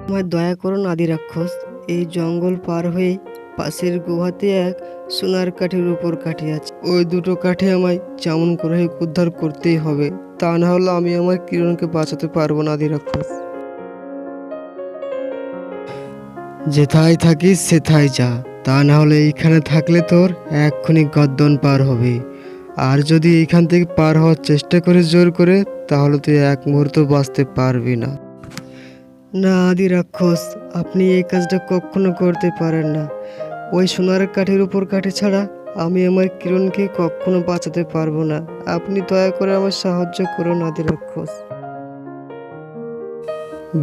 আমায় দয়া করুন আদি রাক্ষস, এই জঙ্গল পার হয়ে পাশের গুহাতে এক সোনার কাঠির উপর কাঠি আছে। ওই দুটো কাঠি আমায় যেমন করে হোক উদ্ধার করতেই হবে, তা না হলে আমি আমার কিরণকে বাঁচাতে পারবো না আদি রাক্ষস। যেথায় থাকিস সেথায় যা, তা না হলে এইখানে থাকলে তোর এক্ষুনি গর্দন পার হবে। আর যদি এইখান থেকে পার হওয়ার চেষ্টা করিস জোর করে, তাহলে তুই এক মুহূর্ত বাঁচতে পারবি না। না আদি রাক্ষস, আপনি এই কাজটা কখনো করতে পারেন না। ওই সোনার কাঠির উপর কাঠি ছাড়া আমি আমার কিরণকে কখনো বাঁচাতে পারবো না। আপনি দয়া করে আমার সাহায্য করুন আদি রাক্ষস।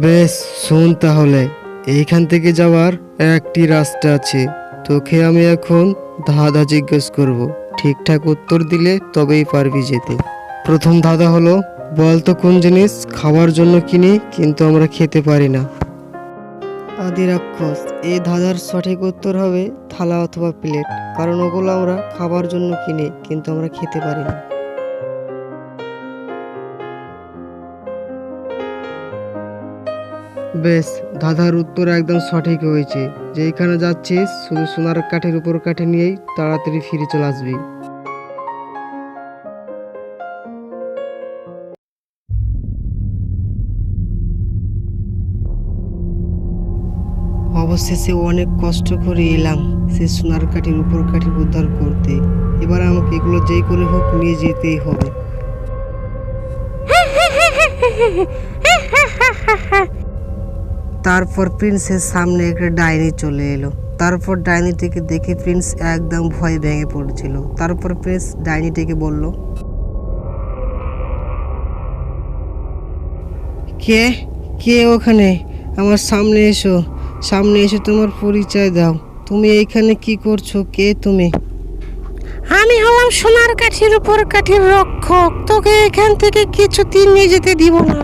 বেশ, শোন তাহলে, এইখান থেকে যাওয়ার একটি রাস্তা আছে। তোকে আমি এখন ধাঁধা জিজ্ঞেস করব, ঠিকঠাক উত্তর দিলে তবেই পারবি যেতে। প্রথম ধাঁধা হলো, বলতো কোন জিনিস খাওয়ার জন্য কিনি কিন্তু আমরা খেতে পারি না? আদি রাক্ষস, এই ধাঁধার সঠিক উত্তর হবে থালা অথবা প্লেট, কারণ ওগুলো আমরা খাবার জন্য কিনি কিন্তু আমরা খেতে পারি না। বেশ, ধাঁধার উত্তর একদম সঠিক হয়েছে। যেখানে যাচ্ছিস শুধু সোনার কাঠের উপর কাঠি নিয়েই তাড়াতাড়ি ফিরে চলে আসবি। অবশেষে অনেক কষ্ট করে এলাম সে সোনার কাঠির উপর কাঠি উদ্ধার করতে। এবার আমাকে এগুলো যেই করে হোক নিয়ে যেতেই হবে। তারপর প্রিন্সের সামনে একটা ডাইনি চলে এলো। তারপর ডাইনিটিকে দেখে প্রিন্স একদম ভয় ভেঙে পড়ছিল। তারপর প্রিন্স ডাইনিটিকে বলল, কে কে ওখানে? আমার সামনে এসো, সামনে এসে তোমার পরিচয় দাও। তুমি এইখানে কি করছো? কে তুমি? আমি হলাম সোনার কাঠির উপর কাঠির রক্ষক। তোকে এখান থেকে কিছুতেই নিয়ে যেতে দিব না।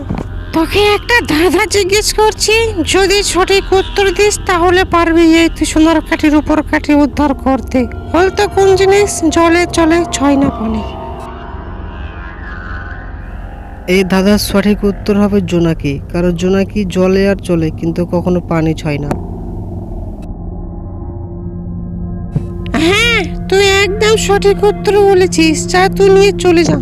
তোকে একটা ধাঁধা জিজ্ঞেস করছি, যদি সঠিক উত্তর দিস তাহলে পারবি এই তুই সোনার কাঠির উপর কাঠি উদ্ধার করতে। বলতো কোন জিনিস জলে চলে ছয় না পানি? এই ধাঁধার সঠিক উত্তর হবে জোনাকি, কারণ জোনাকি জলে আর চলে কিন্তু কখনো পানি ছয় না। হ্যাঁ, তুই একদম সঠিক উত্তর বলেছিস। যা তুই নিয়ে চলে যা।